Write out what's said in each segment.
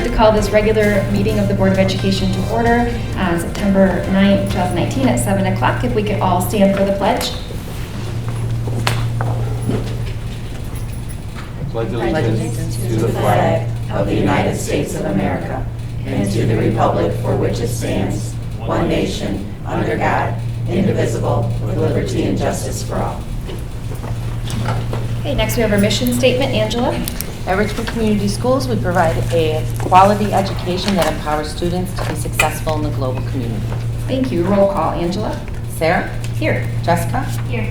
like to call this regular meeting of the Board of Education to order on September 9th, 2019 at 7 o'clock. If we could all stand for the pledge. Pledge allegiance to the flag of the United States of America and to the republic for which it stands, one nation, under God, indivisible, with liberty and justice for all. Okay, next we have our mission statement. Angela. At Richmond Community Schools, we provide a quality education that empowers students to be successful in the global community. Thank you. Roll call. Angela. Sarah? Here. Jessica? Here.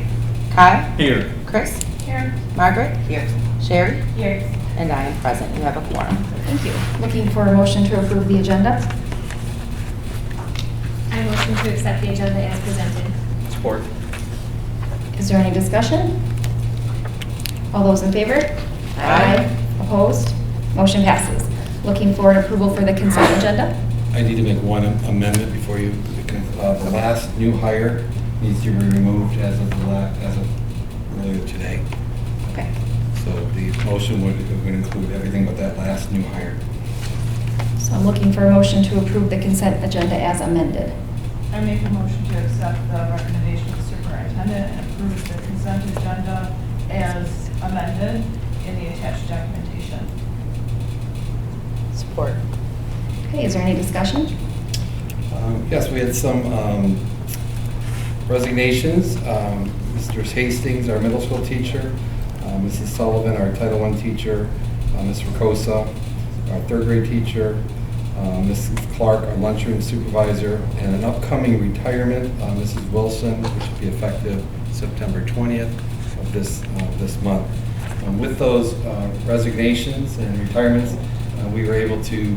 Kyle? Here. Chris? Here. Margaret? Here. Sherry? Here. And I am present. You have a quorum. Thank you. Looking for a motion to approve the agenda. I motion to accept the agenda as presented. Support. Is there any discussion? All those in favor? Aye. Opposed? Motion passes. Looking for an approval for the consent agenda. I need to make one amendment before you, the last new hire needs to be removed as of earlier today. Okay. So the motion would include everything but that last new hire. So I'm looking for a motion to approve the consent agenda as amended. I make a motion to accept the recommendation of the superintendent and approve the consent agenda as amended in the attached documentation. Support. Okay, is there any discussion? Yes, we had some resignations. Mr. Hastings, our middle school teacher, Mrs. Sullivan, our Title I teacher, Ms. Ricosa, our third grade teacher, Mrs. Clark, our lunchroom supervisor, and an upcoming retirement, Mrs. Wilson, which will be effective September 20th of this month. With those resignations and retirements, we were able to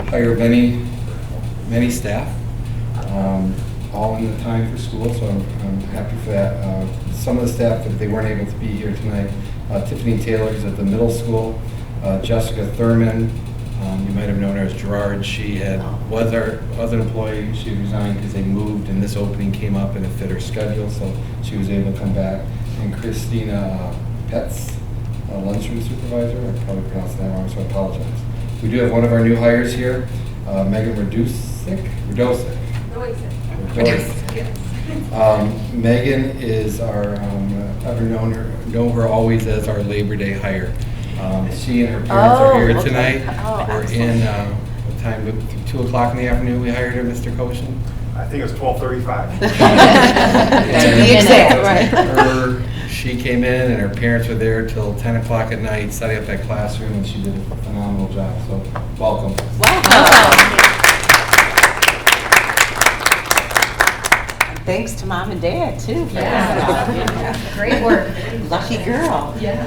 hire many staff, all in the time for school, so I'm happy for that. Some of the staff, if they weren't able to be here tonight, Tiffany Taylor's at the middle school, Jessica Thurman, you might have known her as Gerard. She was our other employee. She resigned because they moved and this opening came up and it fit her schedule, so she was able to come back. And Christina Petz, lunchroom supervisor. I probably pronounced that wrong, so I apologize. We do have one of our new hires here, Megan Radosic. Megan is our, I've know her always as our Labor Day hire. She and her parents are here tonight. We're in, what time, 2 o'clock in the afternoon we hired her, Mr. Koshin? I think it was 12:35. To be exact, right. She came in and her parents were there till 10 o'clock at night setting up that classroom, and she did a phenomenal job, so welcome. Thanks to Mom and Dad, too. Yeah. Great work. Lucky girl. Yeah.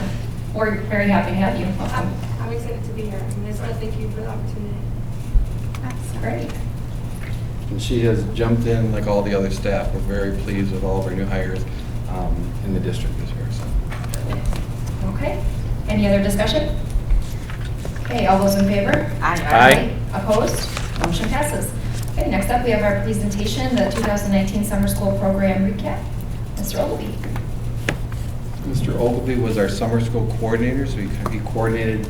We're very happy to have you. I'm excited to be here. And I just want to thank you for the opportunity. That's great. And she has jumped in like all the other staff. We're very pleased with all of our new hires in the district this year. So. Okay. Any other discussion? Okay, all those in favor? Aye. Opposed? Motion passes. Okay, next up we have our presentation, the 2019 Summer School Program Recap. Mr. Ogilvie. Mr. Ogilvie was our summer school coordinator, so he coordinated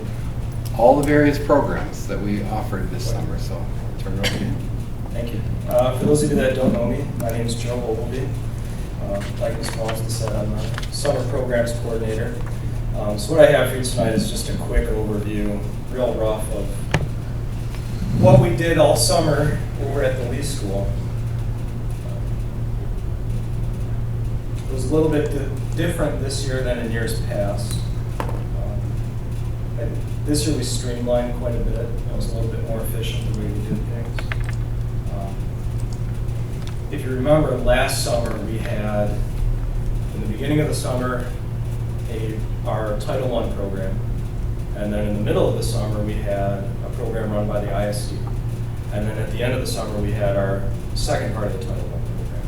all the various programs that we offered this summer. So I'll turn it over to you. Thank you. For those of you that don't know me, my name is Joe Ogilvie. Like Ms. Walmsley said, I'm a summer programs coordinator. So what I have for you tonight is just a quick overview, real rough, of what we did all summer over at the Lee School. It was a little bit different this year than in years past. This year we streamlined quite a bit. It was a little bit more efficient the way we did things. If you remember, last summer we had, in the beginning of the summer, our Title I program. And then in the middle of the summer, we had a program run by the ISD. And then at the end of the summer, we had our second part of the Title I program.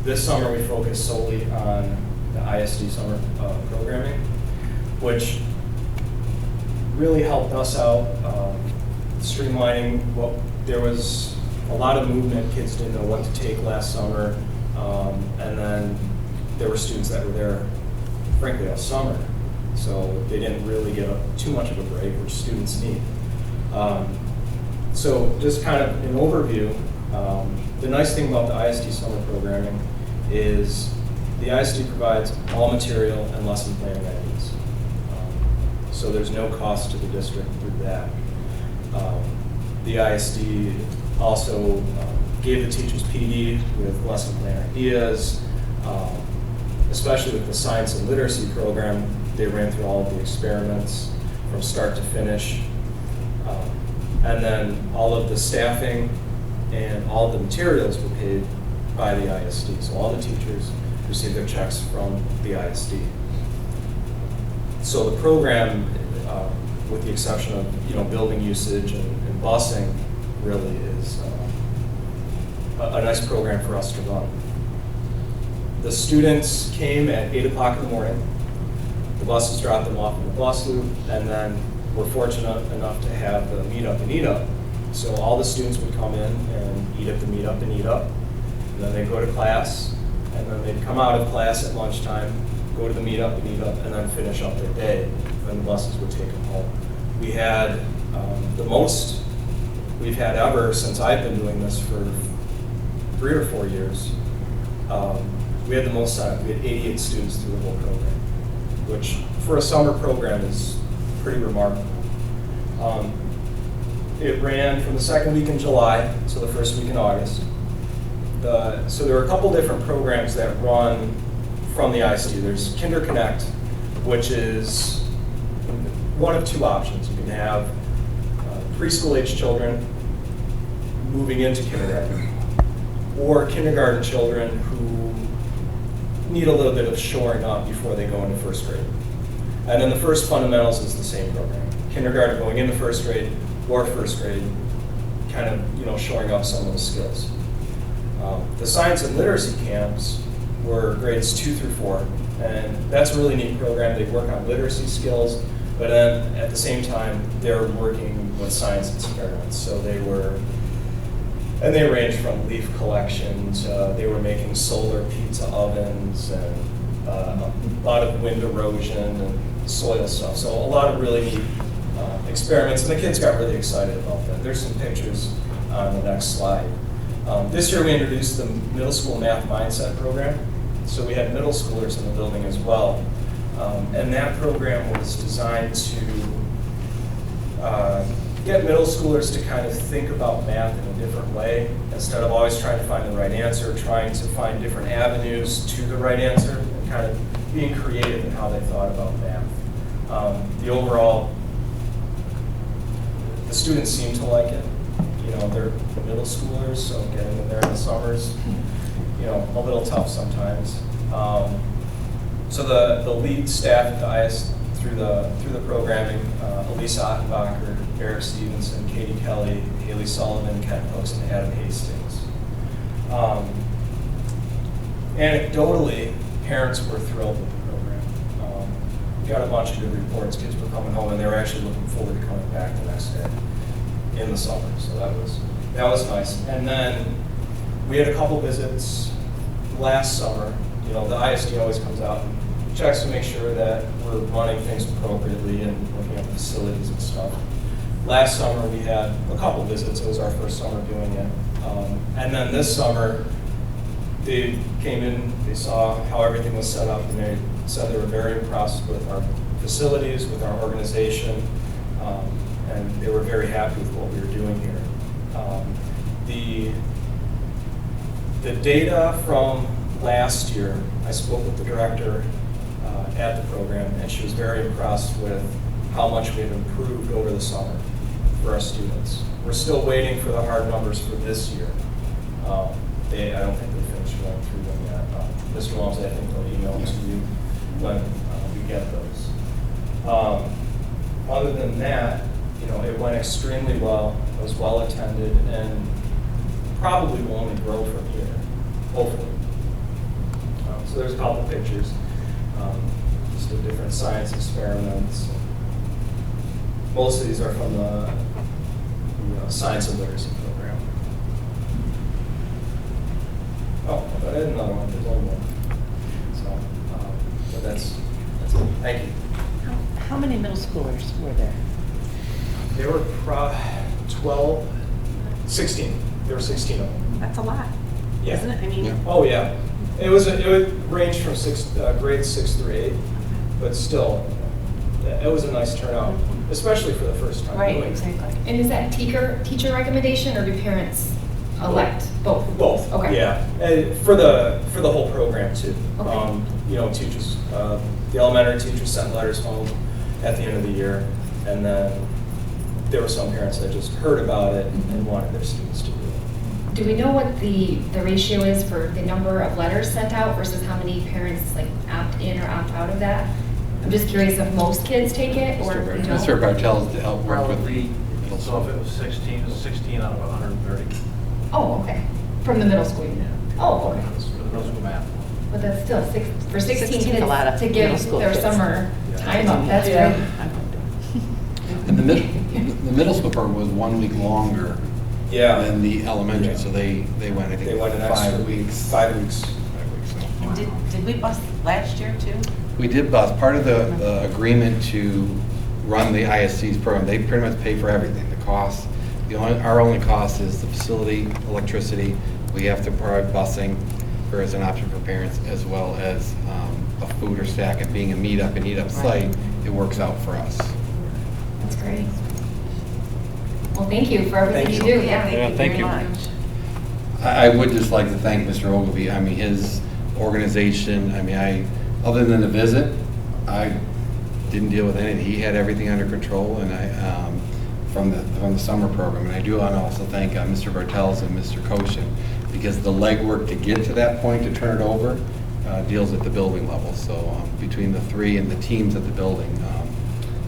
This summer, we focused solely on the ISD summer programming, which really helped us out, streamlining what there was a lot of movement. Kids didn't know what to take last summer. And then there were students that were there, frankly, all summer. So they didn't really get too much of a break, which students need. So just kind of an overview, the nice thing about the ISD summer programming is the ISD provides all material and lesson planning ideas. So there's no cost to the district through that. The ISD also gave the teachers PD with lesson plan ideas, especially with the science and literacy program. They ran through all of the experiments from start to finish. And then all of the staffing and all of the materials were paid by the ISD. So all the teachers received their checks from the ISD. So the program, with the exception of building usage and busing, really is a nice program for us to run. The students came at 8 o'clock in the morning. The buses dropped them off in the bus loop, and then we're fortunate enough to have the meet up and eat up. So all the students would come in and eat at the meet up and eat up, and then they'd go to class, and then they'd come out of class at lunchtime, go to the meet up and eat up, and then finish up their day, and the buses would take them home. We had the most we've had ever since I've been doing this for 3 or 4 years. We had the most sign-up. We had 88 students through the whole program, which for a summer program is pretty remarkable. It ran from the second week in July to the first week in August. So there are a couple different programs that run from the ISD. There's Kinder Connect, which is one of two options. You can have preschool-age children moving into kindergarten, or kindergarten children who need a little bit of shoring up before they go into first grade. And then the first fundamentals is the same program. Kindergarten going into first grade or first grade, kind of shoring up some of those skills. The science and literacy camps were grades 2 through 4, and that's a really neat program. They work on literacy skills, but then at the same time, they're working with science experiments. So they ranged from leaf collection to they were making solar pizza ovens and a lot of wind erosion and soil stuff. So a lot of really neat experiments, and the kids got really excited about that. There's some pictures on the next slide. This year we introduced the middle school math mindset program. So we had middle schoolers in the building as well. And that program was designed to get middle schoolers to kind of think about math in a different way. Instead of always trying to find the right answer, trying to find different avenues to the right answer, and kind of being creative in how they thought about math. The students seem to like it. They're middle schoolers, so getting them there in the summers, a little tough sometimes. So the lead staff at the IS through the programming, Elisa Ottenbacher, Eric Stevenson, Katie Kelly, Haley Sullivan, Ken Hooks, and Adam Hastings. Anecdotally, parents were thrilled with the program. We got a bunch of good reports. Kids were coming home, and they were actually looking forward to coming back the next day in the summer. So that was nice. And then we had a couple visits last summer. The ISD always comes out and checks to make sure that we're running things appropriately and looking at the facilities and stuff. Last summer we had a couple visits. It was our first summer doing it. And then this summer they came in, they saw how everything was set up, and they said they were very impressed with our facilities, with our organization, and they were very happy with what we were doing here. The data from last year, I spoke with the director at the program, and she was very impressed with how much we've improved over the summer for our students. We're still waiting for the hard numbers for this year. I don't think they finished going through them yet. Mr. Walmsley, I think they'll email them to you when we get those. Other than that, it went extremely well. It was well attended, and probably will only grow from here, hopefully. So there's a couple pictures, just of different science experiments. Most of these are from the science and literacy program. Oh, I had another one. There's only one. So, but that's it. Thank you. How many middle schoolers were there? They were 16. There were 16 of them. That's a lot, Yeah. isn't it? I mean, Oh, yeah. It would range from grades 6 through 8, but still, it was a nice turnout, especially for the first time. right, doing it. exactly. And is that teacher recommendation, or do parents elect? Both? Both. Okay. Yeah, and for the whole program too. Okay. Teachers, the elementary teachers sent letters home at the end of the year, and then there were some parents that just heard about it and wanted their students to do it. Do we know what the ratio is for the number of letters sent out versus how many parents like opt in or opt out of that? I'm just curious if most kids take it or if they don't. Mr. Bartels to help work with. Probably, so if it was 16, it was 16 out of 130. Oh, okay. From the middle school? Yeah. Oh, okay. For the middle school math. But that's still for 16 16 's kids a lot of to middle give school their kids. summer time up. That's Yeah. great. And the middle school program was 1 week longer Yeah. than the elementary, Yeah. so they went, I think, They went an extra 5 weeks. 5 weeks. 5 weeks, so. And did we bus last year too? We did bus, part of the agreement to run the ISC's program, they pretty much pay for everything, the cost. Our only cost is the facility, electricity, we have to provide busing or as an option for parents, as well as a food or snack, and being a meetup and eat-up site, it works out for us. That's great. Well, thank you for everything Thank you you. do. Yeah. Thank you. Very much. I would just like to thank Mr. Ogilvy. I mean, his organization, other than the visit, I didn't deal with anything. He had everything under control, and from the summer program. And I do want to also thank Mr. Bartels and Mr. Koshin, because the legwork to get to that point, to turn it over, deals at the building level. So between the three and the teams at the building,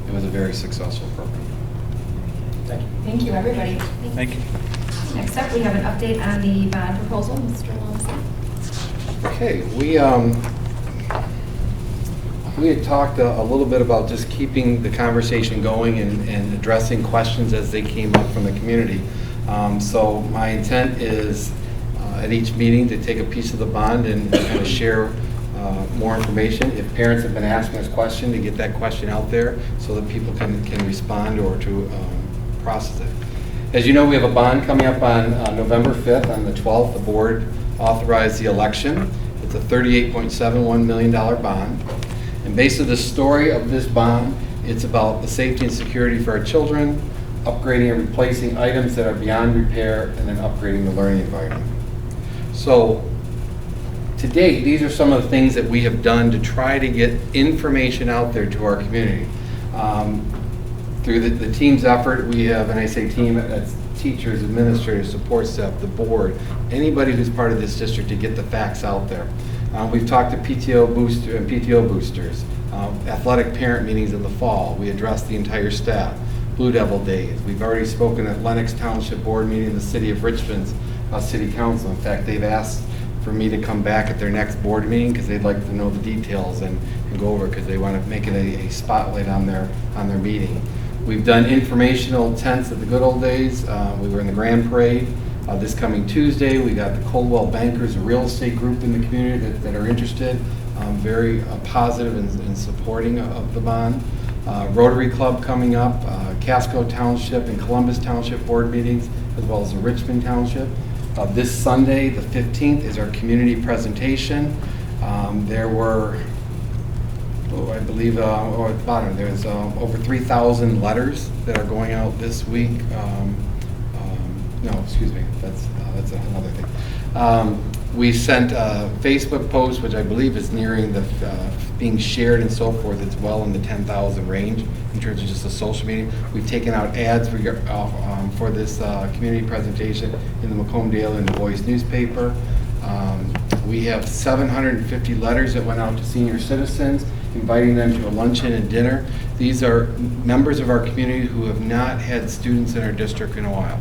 it was a very successful program. Thank you. Thank you, everybody. Thank you. Next up, we have an update on the bond proposal. Mr. Longson. Okay, we had talked a little bit about just keeping the conversation going and addressing questions as they came up from the community. So my intent is at each meeting to take a piece of the bond and kind of share more information. If parents have been asking us questions, to get that question out there so that people can respond or to process it. As you know, we have a bond coming up on November 5th. On the 12th, the board authorized the election. It's a $38.71 million bond. And basically the story of this bond, it's about the safety and security for our children, upgrading and replacing items that are beyond repair, and then upgrading the learning environment. So to date, these are some of the things that we have done to try to get information out there to our community. Through the team's effort, we have, and I say team, that's teachers, administrators, support staff, the board, anybody who's part of this district, to get the facts out there. We've talked to PTO boosters, athletic parent meetings in the fall. We addressed the entire staff, Blue Devil Days. We've already spoken at Lenox Township Board meeting in the city of Richmond's City Council. In fact, they've asked for me to come back at their next board meeting because they'd like to know the details and go over, because they want to make it a spotlight on their meeting. We've done informational tents at the good old days. We were in the Grand Parade. This coming Tuesday, we got the Coldwell Bankers, a real estate group in the community that are interested, very positive in supporting of the bond. Rotary Club coming up, Casco Township and Columbus Township board meetings, as well as the Richmond Township. This Sunday, the 15th, is our community presentation. There were, I believe, or at the bottom, there's over 3,000 letters that are going out this week. No, excuse me, that's another thing. We sent a Facebook post, which I believe is nearing the being shared and so forth. It's well in the 10,000 range in terms of just the social media. We've taken out ads for this community presentation in the Macomb Daily and the Voice newspaper. We have 750 letters that went out to senior citizens, inviting them to a luncheon and dinner. These are members of our community who have not had students in our district in a while,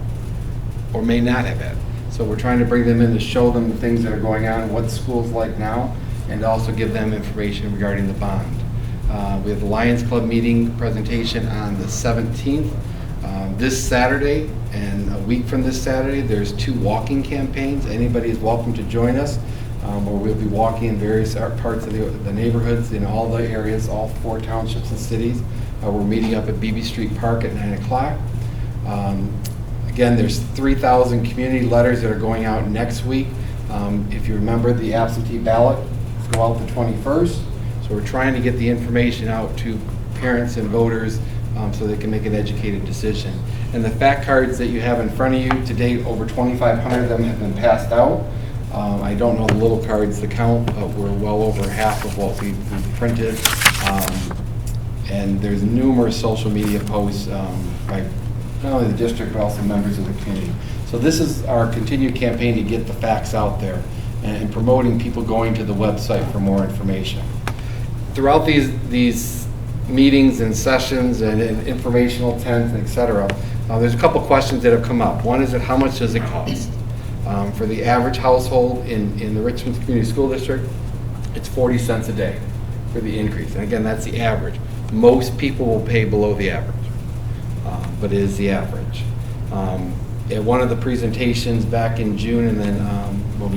or may not have had. So we're trying to bring them in to show them the things that are going on, what school's like now, and also give them information regarding the bond. We have the Lions Club meeting presentation on the 17th. This Saturday, and a week from this Saturday, there's 2 walking campaigns. Anybody is welcome to join us, where we'll be walking in various parts of the neighborhoods in all the areas, all 4 townships and cities. We're meeting up at Beebe Street Park at 9 o'clock. Again, there's 3,000 community letters that are going out next week. If you remember, the absentee ballot go out the 21st. So we're trying to get the information out to parents and voters so they can make an educated decision. And the fact cards that you have in front of you, to date, over 2,500 of them have been passed out. I don't know the little cards, the count, but we're well over half of what we've printed. And there's numerous social media posts by not only the district, but also members of the community. So this is our continued campaign to get the facts out there and promoting people going to the website for more information. Throughout these meetings and sessions and informational tents, et cetera, there's a couple questions that have come up. One is that how much does it cost? For the average household in the Richmond Community School District, it's 40 cents a day for the increase. And again, that's the average. Most people will pay below the average, but it is the average. At one of the presentations back in June, and then when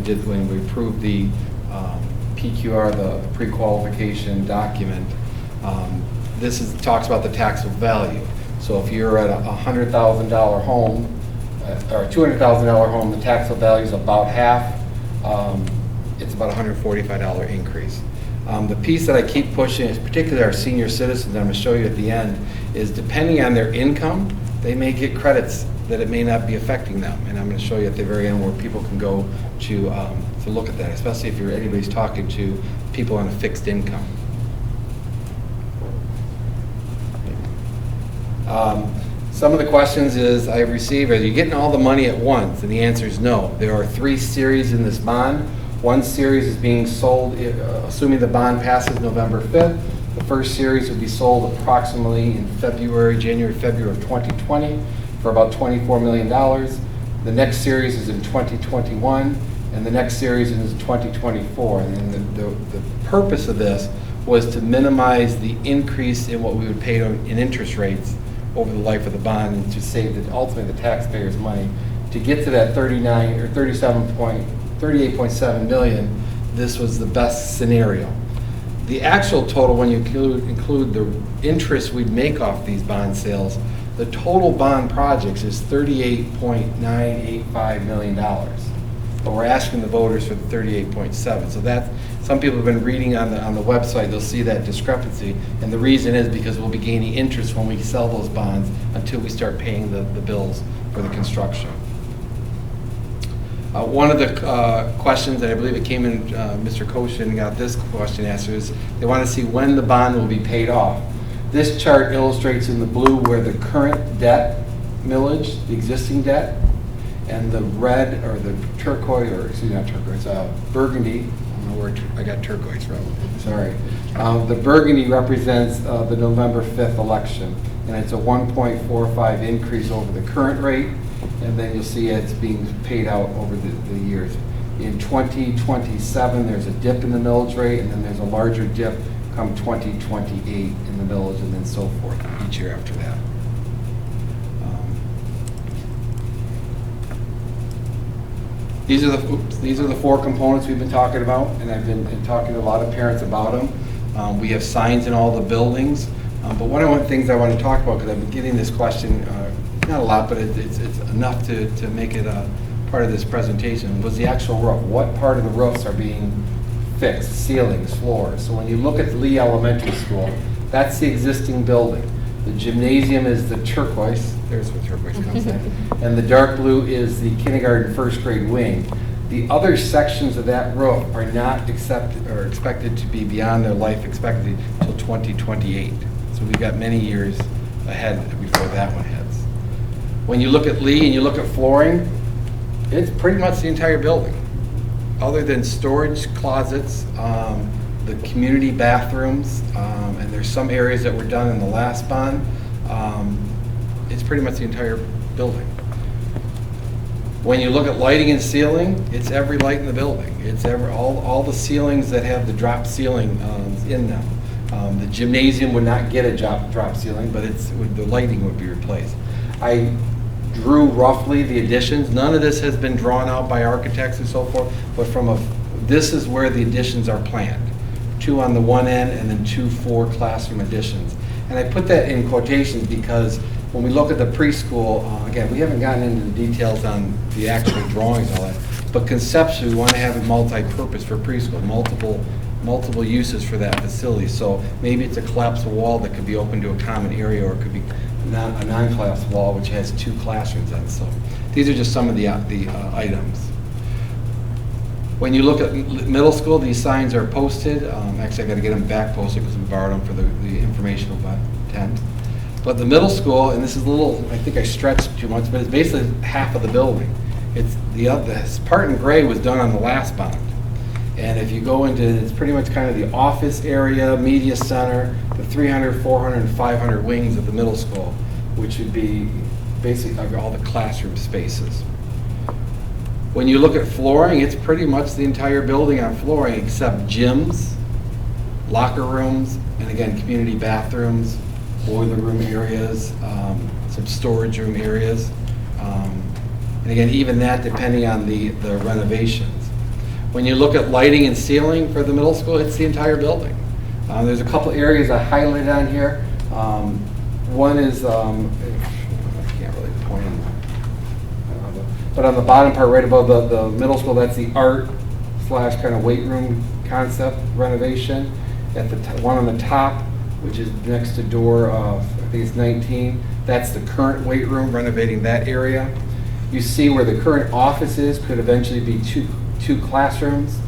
we approved the PQR, the pre-qualification document, this talks about the taxable value. So if you're at a $100,000 home, or a $200,000 home, the taxable value is about half. It's about a $145 increase. The piece that I keep pushing is particularly our senior citizens, I'm going to show you at the end, is depending on their income, they may get credits that it may not be affecting them. And I'm going to show you at the very end where people can go to look at that, especially if anybody's talking to people on a fixed income. Some of the questions I've received, are you getting all the money at once? And the answer is no. There are 3 series in this bond. One series is being sold, assuming the bond passes November 5th. The first series will be sold approximately in January, February of 2020 for about $24 million. The next series is in 2021, and the next series is in 2024. And the purpose of this was to minimize the increase in what we would pay in interest rates over the life of the bond, and to save ultimately the taxpayers money. To get to that 38.7 million, this was the best scenario. The actual total, when you include the interest we'd make off these bond sales, the total bond projects is $38.985 million. But we're asking the voters for the 38.7. So some people have been reading on the website, they'll see that discrepancy. And the reason is because we'll be gaining interest when we sell those bonds until we start paying the bills for the construction. One of the questions, and I believe it came in, Mr. Koshin got this question answered, is they want to see when the bond will be paid off. This chart illustrates in the blue where the current debt millage, the existing debt, and the red, or the turquoise, or excuse me, not turquoise, burgundy, I don't know where I got turquoise from, sorry. The burgundy represents the November 5th election, and it's a 1.45 increase over the current rate, and then you'll see it's being paid out over the years. In 2027, there's a dip in the millage rate, and then there's a larger dip come 2028 in the millage, and then so forth each year after that. These are the 4 components we've been talking about, and I've been talking to a lot of parents about them. We have signs in all the buildings, but one of the things I want to talk about, because I've been getting this question, not a lot, but it's enough to make it a part of this presentation, was the actual roof. What part of the roofs are being fixed? Ceilings, floors. So when you look at Lee Elementary School, that's the existing building. The gymnasium is the turquoise, there's where turquoise comes in, and the dark blue is the kindergarten first grade wing. The other sections of that roof are not expected to be beyond their life expectancy until 2028. So we've got many years ahead before that one heads. When you look at Lee and you look at flooring, it's pretty much the entire building. Other than storage closets, the community bathrooms, and there's some areas that were done in the last bond, it's pretty much the entire building. When you look at lighting and ceiling, it's every light in the building. It's all the ceilings that have the drop ceiling in them. The gymnasium would not get a drop ceiling, but the lighting would be replaced. I drew roughly the additions. None of this has been drawn out by architects and so forth, but this is where the additions are planned. 2 on the one end and then 2 4 classroom additions. And I put that in quotations because when we look at the preschool, again, we haven't gotten into the details on the actual drawings and all that, but conceptually, we want to have it multi-purpose for preschool, multiple uses for that facility. So maybe it's a collapsible wall that could be open to a common area, or it could be a non-collapsible wall which has 2 classrooms on it. So these are just some of the items. When you look at middle school, these signs are posted. Actually, I got to get them back posted because we borrowed them for the informational intent. But the middle school, and this is a little, I think I stretched too much, but it's basically half of the building. It's this part in gray was done on the last bond. And if you go into, it's pretty much kind of the office area, media center, the 300, 400, and 500 wings of the middle school, which would be basically all the classroom spaces. When you look at flooring, it's pretty much the entire building on flooring except gyms, locker rooms, and again, community bathrooms, boiler room areas, some storage room areas. And again, even that depending on the renovations. When you look at lighting and ceiling for the middle school, it's the entire building. There's a couple areas I highlighted on here. One is, I can't really point, but on the bottom part right above the middle school, that's the art / kind of weight room concept renovation. At the one on the top, which is next to door, I think it's 19, that's the current weight room, renovating that area. You see where the current office is, could eventually be two classrooms,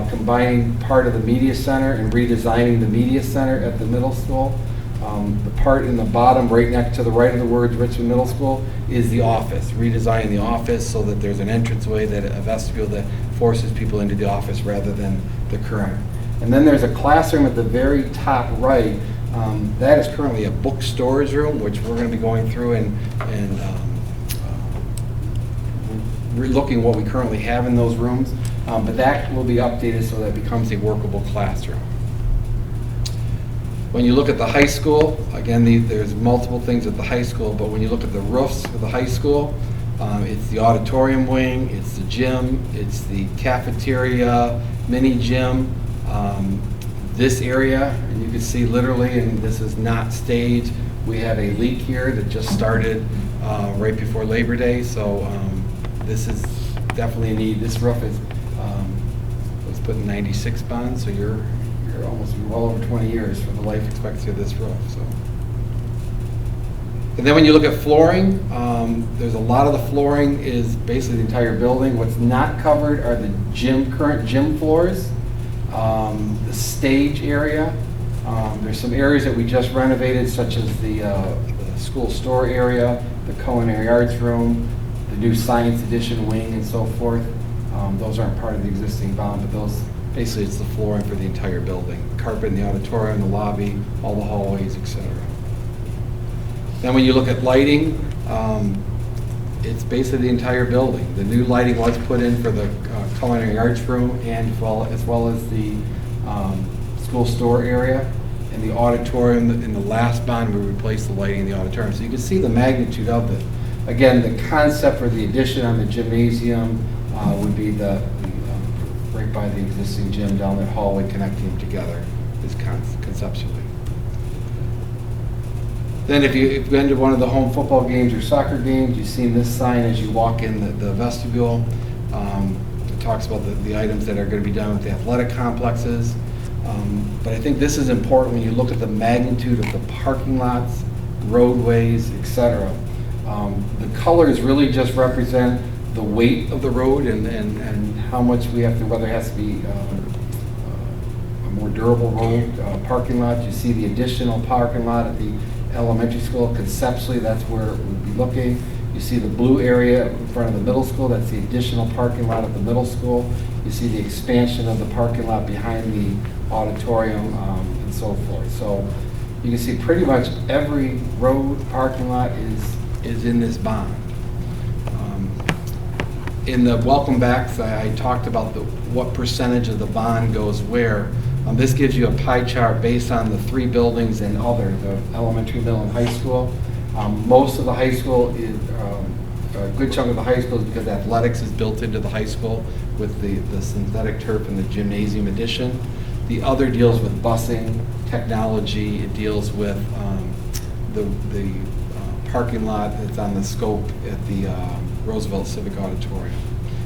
combining part of the media center and redesigning the media center at the middle school. The part in the bottom, right next to the right of the words Richmond Middle School, is the office, redesigning the office so that there's an entranceway, a vestibule that forces people into the office rather than the current. And then there's a classroom at the very top right. That is currently a book storage room, which we're going to be going through and looking what we currently have in those rooms. But that will be updated so that it becomes a workable classroom. When you look at the high school, again, there's multiple things at the high school, but when you look at the roofs of the high school, it's the auditorium wing, it's the gym, it's the cafeteria, mini gym. This area, and you can see literally, and this is not staged, we have a leak here that just started right before Labor Day, so this is definitely a need. This roof was put in '96 bond, so you're almost well over 20 years for the life expectancy of this roof. So, and then when you look at flooring, there's a lot of the flooring is basically the entire building. What's not covered are the current gym floors. The stage area. There's some areas that we just renovated, such as the school store area, the culinary arts room, the new science edition wing, and so forth. Those aren't part of the existing bond, but those basically it's the flooring for the entire building. Carpet in the auditorium, the lobby, all the hallways, etc. Then when you look at lighting, it's basically the entire building. The new lighting was put in for the culinary arts room and as well as the school store area and the auditorium. In the last bond, we replaced the lighting in the auditorium. So you can see the magnitude of it. Again, the concept for the addition on the gymnasium would be right by the existing gym down that hallway, connecting them together is conceptually. Then if you've been to one of the home football games or soccer games, you've seen this sign as you walk in the vestibule. It talks about the items that are going to be done with the athletic complexes. But I think this is important when you look at the magnitude of the parking lots, roadways, etc. The colors really just represent the weight of the road and how much we have to, whether it has to be a more durable road, parking lot. You see the additional parking lot at the elementary school. Conceptually, that's where it would be looking. You see the blue area in front of the middle school. That's the additional parking lot at the middle school. You see the expansion of the parking lot behind the auditorium and so forth. So you can see pretty much every road parking lot is in this bond. In the welcome backs, I talked about what percentage of the bond goes where. This gives you a pie chart based on the 3 buildings and other, the elementary, middle, and high school. Most of the high school is, a good chunk of the high school is because athletics is built into the high school with the synthetic turf and the gymnasium addition. The other deals with busing, technology. It deals with the parking lot that's on the scope at the Roosevelt Civic Auditorium.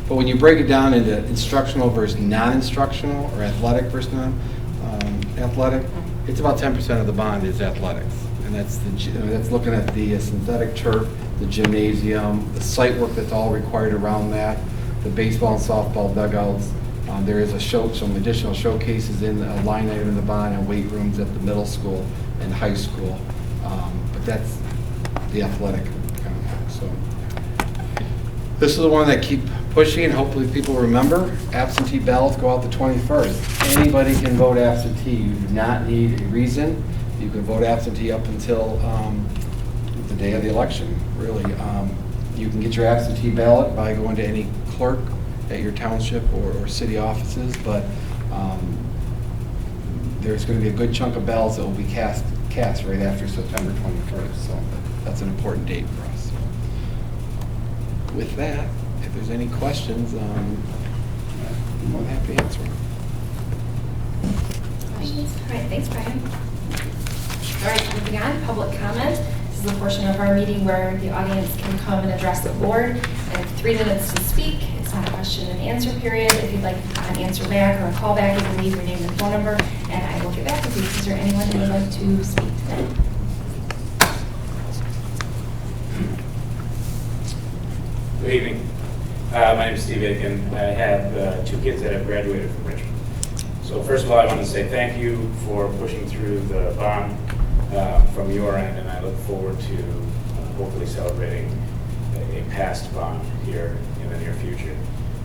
But when you break it down into instructional versus non-instructional, or athletic versus non-athletic, it's about 10% of the bond is athletics. And that's looking at the synthetic turf, the gymnasium, the site work that's all required around that, the baseball and softball dugouts. There is some additional showcases in a line item in the bond and weight rooms at the middle school and high school. But that's the athletic component. So this is the one that keep pushing, and hopefully people remember. Absentee ballots go out the 21st. Anybody can vote absentee. You do not need a reason. You can vote absentee up until the day of the election, really. You can get your absentee ballot by going to any clerk at your township or city offices, but there's going to be a good chunk of ballots that will be cast right after September 21st, so that's an important date for us. With that, if there's any questions, I'm more than happy to answer them. Questions? All right, thanks, Brian. All right, moving on, public comment. This is a portion of our meeting where the audience can come and address the board. And 3 minutes to speak. It's not a question and answer period. If you'd like an answer back or a call back, you can leave your name and phone number, and I will get back with you. Is there anyone who would like to speak tonight? Good evening. My name is Steve Aiken. I have 2 kids that have graduated from Richmond. So first of all, I want to say thank you for pushing through the bond from your end, and I look forward to hopefully celebrating a passed bond here in the near future.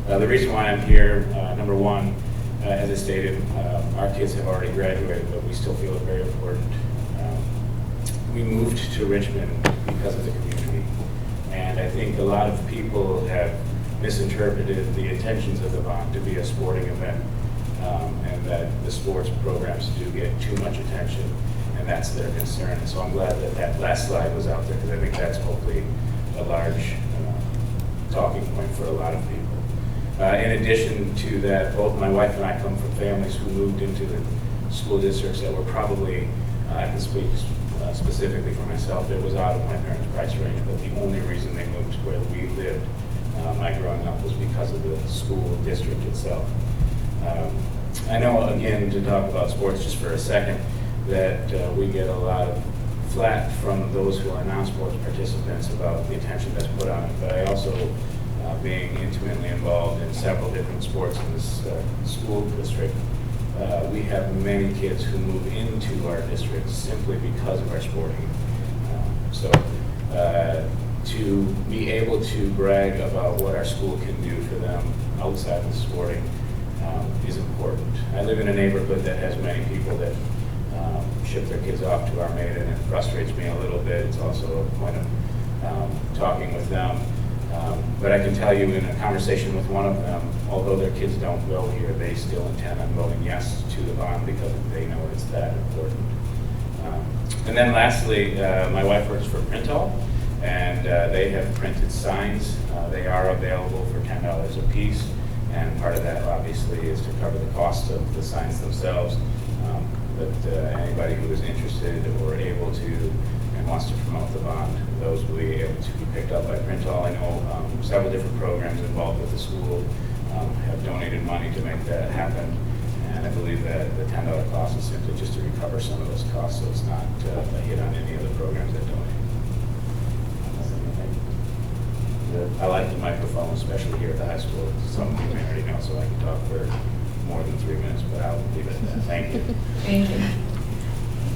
The reason why I'm here, number one, as I stated, our kids have already graduated, but we still feel it very important. We moved to Richmond because of the community, and I think a lot of people have misinterpreted the intentions of the bond to be a sporting event, and that the sports programs do get too much attention, and that's their concern. And so I'm glad that that last slide was out there, because I think that's hopefully a large talking point for a lot of people. In addition to that, both my wife and I come from families who moved into the school districts that were probably, I can speak specifically for myself, it was out of my parents' price range, but the only reason they moved to where we lived, my growing up, was because of the school district itself. I know, again, to talk about sports just for a second, that we get a lot of flack from those who are non-sports participants about the attention that's put on it, but I also, being intimately involved in several different sports in this school district, we have many kids who move into our district simply because of our sporting. So to be able to brag about what our school can do for them outside of the sporting is important. I live in a neighborhood that has many people that ship their kids off to Armada, and it frustrates me a little bit. It's also a point of talking with them. But I can tell you, in a conversation with one of them, although their kids don't go here, they still intend on voting yes to the bond because they know it's that important. And then lastly, my wife works for Printall, and they have printed signs. They are available for $10 a piece, and part of that obviously is to cover the cost of the signs themselves. But anybody who is interested or able to and wants to promote the bond, those will be able to be picked up by Printall. I know several different programs involved with the school have donated money to make that happen, and I believe that the $10 cost is simply just to recover some of those costs, so it's not a hit on any of the programs that donate. I like the microphone, especially here at the high school. Some of you may already know, so I can talk for more than 3 minutes, but I'll leave it at that. Thank you. Thank you.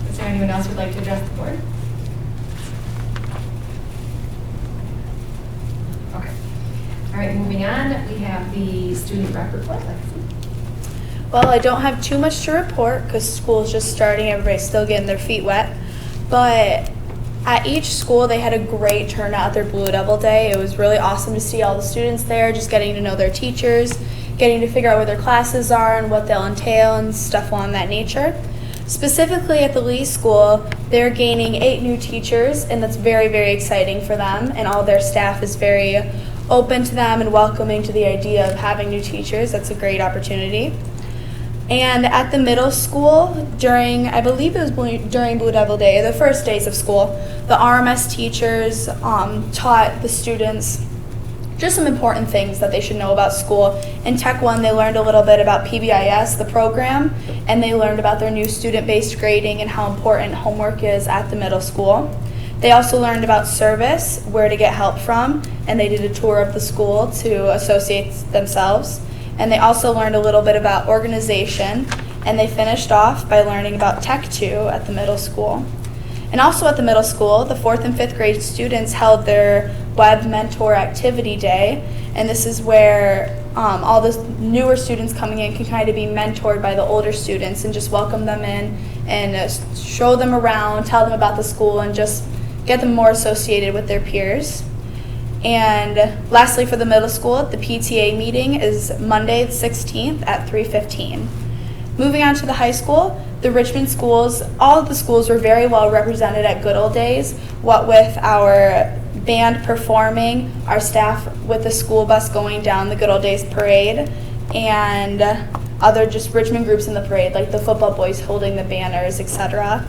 Is there anyone else who'd like to address the board? Okay. All right, moving on, we have the student rep report. Lexi. Well, I don't have too much to report because school's just starting. Everybody's still getting their feet wet. But at each school, they had a great turnout their Blue Devil Day. It was really awesome to see all the students there, just getting to know their teachers, getting to figure out what their classes are and what they'll entail and stuff along that nature. Specifically at the Lee School, they're gaining 8 new teachers, and that's very, very exciting for them, and all their staff is very open to them and welcoming to the idea of having new teachers. That's a great opportunity. And at the middle school, during, I believe it was during Blue Devil Day, the first days of school, the RMS teachers taught the students just some important things that they should know about school. In Tech 1, they learned a little bit about PBIS, the program, and they learned about their new student-based grading and how important homework is at the middle school. They also learned about service, where to get help from, and they did a tour of the school to associate themselves. And they also learned a little bit about organization, and they finished off by learning about Tech 2 at the middle school. And also at the middle school, the 4th and 5th grade students held their Web Mentor Activity Day, and this is where all the newer students coming in can kind of be mentored by the older students and just welcome them in and show them around, tell them about the school, and just get them more associated with their peers. And lastly, for the middle school, the PTA meeting is Monday the 16th at 3:15. Moving on to the high school, the Richmond schools, all of the schools were very well represented at Good Old Days, what with our band performing, our staff with the school bus going down the Good Old Days parade, and other just Richmond groups in the parade, like the football boys holding the banners, etc.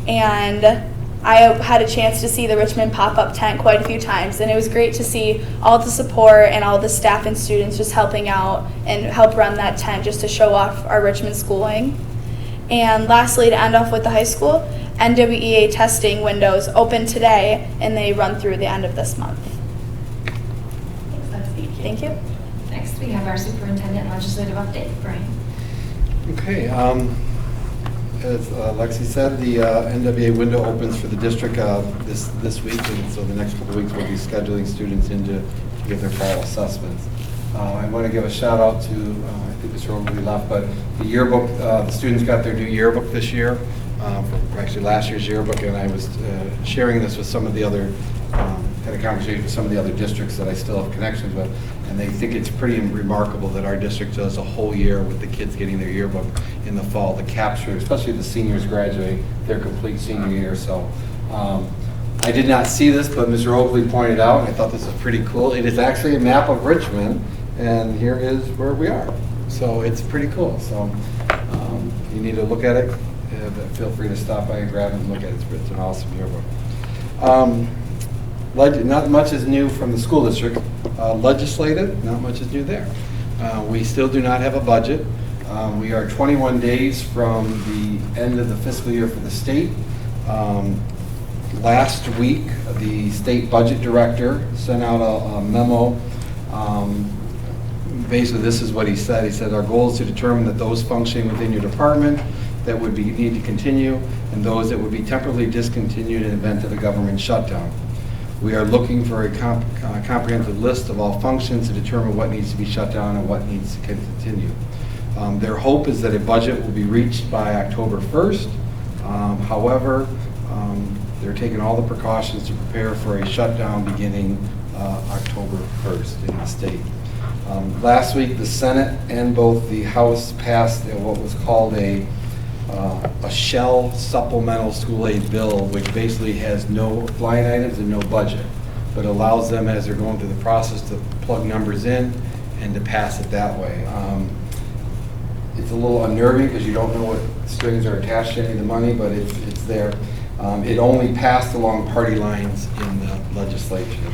And I had a chance to see the Richmond pop-up tent quite a few times, and it was great to see all the support and all the staff and students just helping out and help run that tent just to show off our Richmond schooling. And lastly, to end off with the high school, NWEA testing windows open today, and they run through the end of this month. Thank you. Next, we have our superintendent legislative update, Brian. Okay, as Lexi said, the NWA window opens for the district this week, and so the next couple of weeks we'll be scheduling students in to get their fall assessments. I want to give a shout out to, I think Mr. Overby left, but the yearbook, the students got their new yearbook this year, for actually last year's yearbook, and I was sharing this with some of the other, had a conversation with some of the other districts that I still have connections with, and they think it's pretty remarkable that our district does a whole year with the kids getting their yearbook in the fall to capture, especially the seniors graduate their complete senior year. So I did not see this, but Mr. Oakley pointed out, and I thought this was pretty cool. It is actually a map of Richmond, and here is where we are. So it's pretty cool. So you need to look at it, but feel free to stop by and grab it and look at it. It's an awesome yearbook. Not much is new from the school district. Legislative, not much is new there. We still do not have a budget. We are 21 days from the end of the fiscal year for the state. Last week, the state budget director sent out a memo. Basically, this is what he said. He said, our goal is to determine that those functioning within your department that would need to continue and those that would be temporarily discontinued in the event of a government shutdown. We are looking for a comprehensive list of all functions to determine what needs to be shut down and what needs to continue. Their hope is that a budget will be reached by October 1st. However, they're taking all the precautions to prepare for a shutdown beginning October 1st in the state. Last week, the Senate and both the House passed what was called a shell supplemental school aid bill, which basically has no line items and no budget, but allows them, as they're going through the process, to plug numbers in and to pass it that way. It's a little unnerving because you don't know what strings are attached to any of the money, but it's there. It only passed along party lines in the legislature.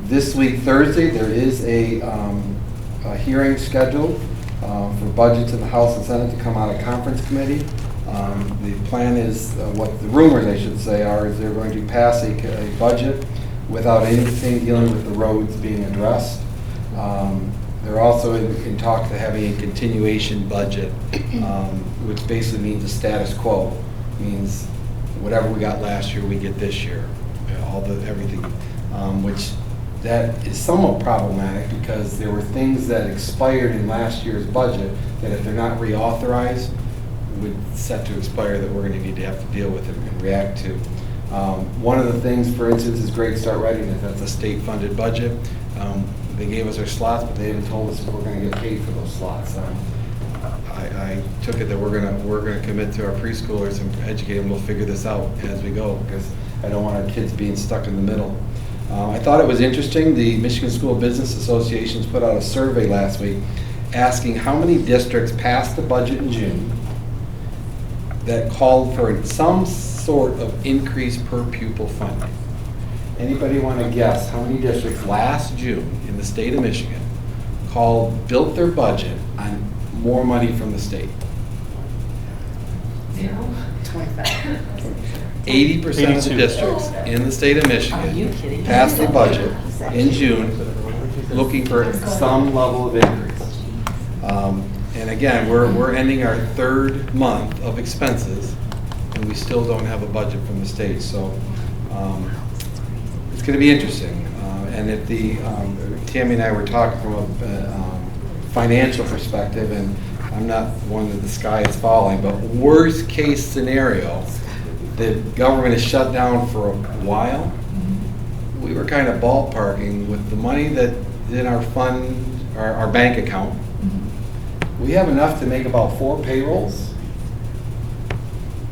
This week, Thursday, there is a hearing scheduled for budgets in the House and Senate to come out of conference committee. The plan is, what the rumors I should say are, is they're going to pass a budget without anything dealing with the roads being addressed. They're also in talk to having a continuation budget, which basically means a status quo. Means whatever we got last year, we get this year. Everything, which that is somewhat problematic because there were things that expired in last year's budget that if they're not reauthorized would set to expire that we're going to need to have to deal with and react to. One of the things, for instance, is Great Start Readiness. That's a state-funded budget. They gave us our slots, but they haven't told us if we're going to get paid for those slots. I took it that we're going to commit to our preschoolers and educate them. We'll figure this out as we go because I don't want our kids being stuck in the middle. I thought it was interesting. The Michigan School Business Associations put out a survey last week, asking how many districts passed the budget in June that called for some sort of increase per pupil funding. Anybody want to guess how many districts last June in the state of Michigan built their budget on more money from the state? 80% of the districts in the state of Michigan passed the budget in June looking for some level of increase. And again, we're ending our third month of expenses and we still don't have a budget from the state. So it's going to be interesting. And if Tammy and I were talking from a financial perspective, and I'm not one that the sky is falling, but worst case scenario, the government is shut down for a while. We were kind of ballparking with the money that's in our fund, our bank account. We have enough to make about 4 payrolls,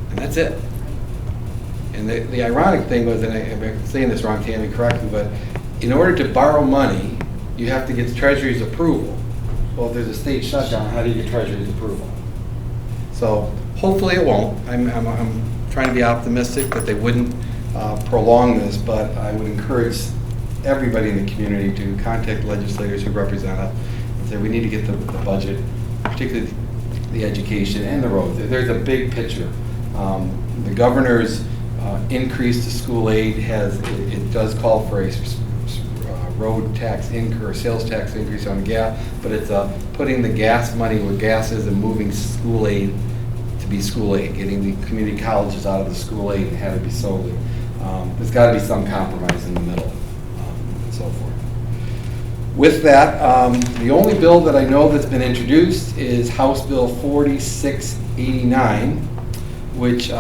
and that's it. And the ironic thing was, and I'm saying this wrong, Tammy, correct me, but in order to borrow money, you have to get Treasury's approval. Well, if there's a state shutdown, how do you get Treasury's approval? So hopefully it won't. I'm trying to be optimistic that they wouldn't prolong this, but I would encourage everybody in the community to contact legislators who represent us and say we need to get the budget, particularly the education and the roads. There's a big picture. The governor's increase to school aid it does call for a road tax increase, sales tax increase on gas, but it's putting the gas money where gas is and moving school aid to be school aid, getting the community colleges out of the school aid and have it be solely. There's got to be some compromise in the middle, and so forth. With that, the only bill that I know that's been introduced is House Bill 4689, which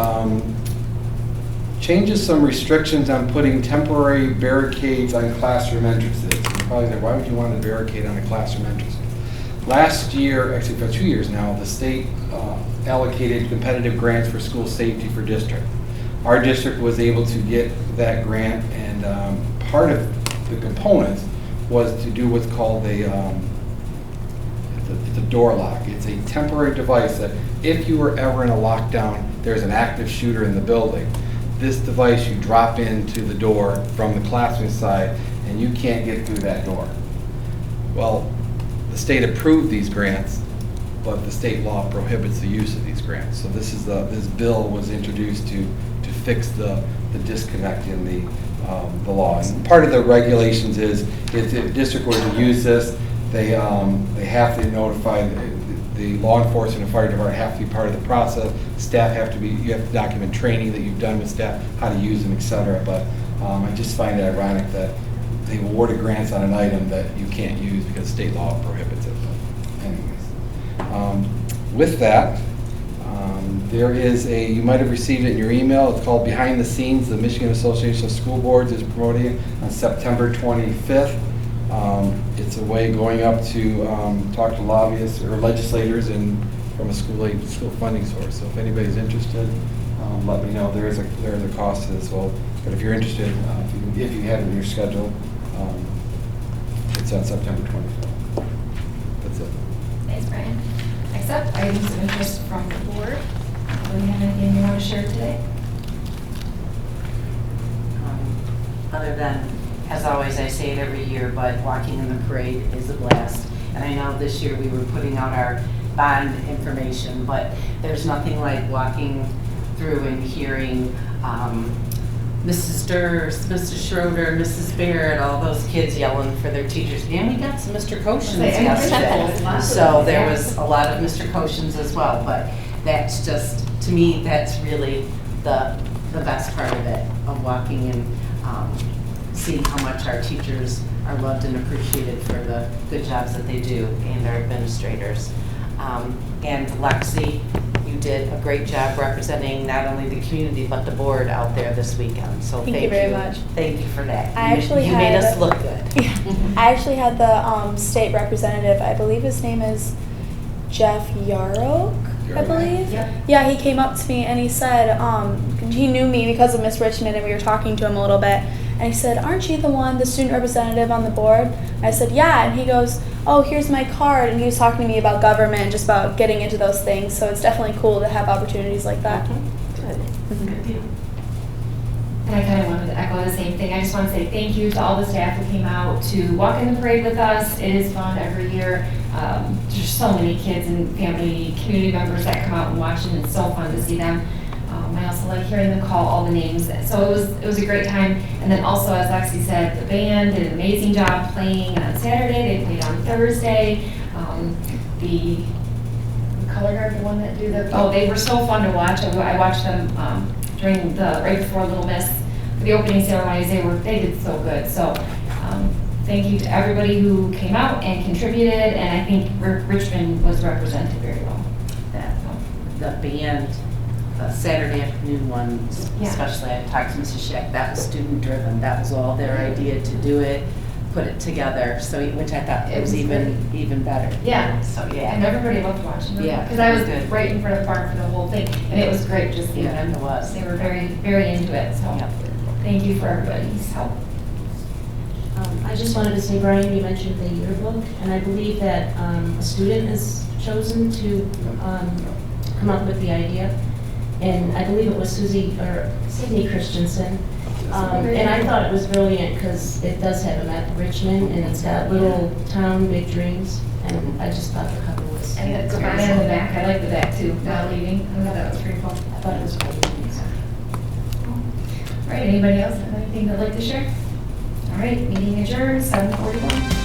changes some restrictions on putting temporary barricades on classroom entrances. You probably say, why would you want a barricade on a classroom entrance? Last year, actually for 2 years now, the state allocated competitive grants for school safety for district. Our district was able to get that grant, and part of the components was to do what's called it's a door lock. It's a temporary device that if you were ever in a lockdown, there's an active shooter in the building. This device you drop into the door from the classroom side and you can't get through that door. Well, the state approved these grants, but the state law prohibits the use of these grants. So this bill was introduced to fix the disconnect in the law. And part of the regulations is if the district were to use this, they have to notify the law enforcement and fire department have to be part of the process. Staff you have to document training that you've done with staff, how to use them, etc. But I just find it ironic that they awarded grants on an item that you can't use because state law prohibits it. But anyways, with that, there is you might have received it in your email. It's called Behind the Scenes. The Michigan Association of School Boards is promoting it on September 25th. It's a way going up to talk to lobbyists or legislators and from a school funding source. So if anybody's interested, let me know. There is a cost to this. Well, but if you're interested, if you have it in your schedule, it's on September 25th. That's it. Thanks, Brian. Next up, items of interest from the board. Do you have anything you want to share today? Other than, as always, I say it every year, but walking in the parade is a blast. And I know this year we were putting out our bond information, but there's nothing like walking through and hearing Mrs. Durst, Mrs. Schroeder, Mrs. Barrett, all those kids yelling for their teachers. And we got some Mr. Koshins yesterday. So there was a lot of Mr. Koshins as well, but that's just, to me, that's really the best part of it, of walking and seeing how much our teachers are loved and appreciated for the good jobs that they do, and our administrators. And Lexi, you did a great job representing not only the community but the board out there this weekend. So thank you very much. Thank you for that. You made us look good. I actually had the state representative. I believe his name is Jeff Yarrow. I believe. Yep. Yeah, he came up to me and he said he knew me because of Miss Richmond, and we were talking to him a little bit. And he said, aren't you the student representative on the board? I said, yeah. And he goes, oh, here's my card. And he was talking to me about government and just about getting into those things. So it's definitely cool to have opportunities like that. Good deal. And I kind of wanted to echo the same thing. I just want to say thank you to all the staff who came out to walk in the parade with us. It is fun every year. There's so many kids and family, community members that come out and watch, and it's so fun to see them. I also like hearing them call all the names. So it was a great time. And then also, as Lexi said, the band did an amazing job playing on Saturday. They played on Thursday. The color guard, the one that do they were so fun to watch. I watched them during right before Little Miss, for the opening ceremonies. They did so good. So thank you to everybody who came out and contributed, and I think Richmond was represented very well. The band, the Saturday afternoon one, Yeah. especially, I talked to Mrs. Scheck, that was student driven. That was all their idea to do it, put it together, so, which I thought It was was even better. Yeah. So, And yeah. everybody loved watching them. Yeah, Because I was good. right in front of the barn for the whole thing, and it was great just seeing Yeah, them. it was. They were very, very into it, so Yep. thank you for everybody's help. I just wanted to say, Brian, you mentioned the yearbook, and I believe that a student is chosen to come up with the idea. And I believe it was Sydney Christensen. And I thought it was brilliant because it does have a map of Richmond, and it's got little town, big dreams. And I just thought the cover was. And it's on the back, I like the back too, not leaving. I thought that was pretty cool. I thought it was really nice. All right, anybody else have anything they'd like to share? All right, meeting adjourned, 7:41.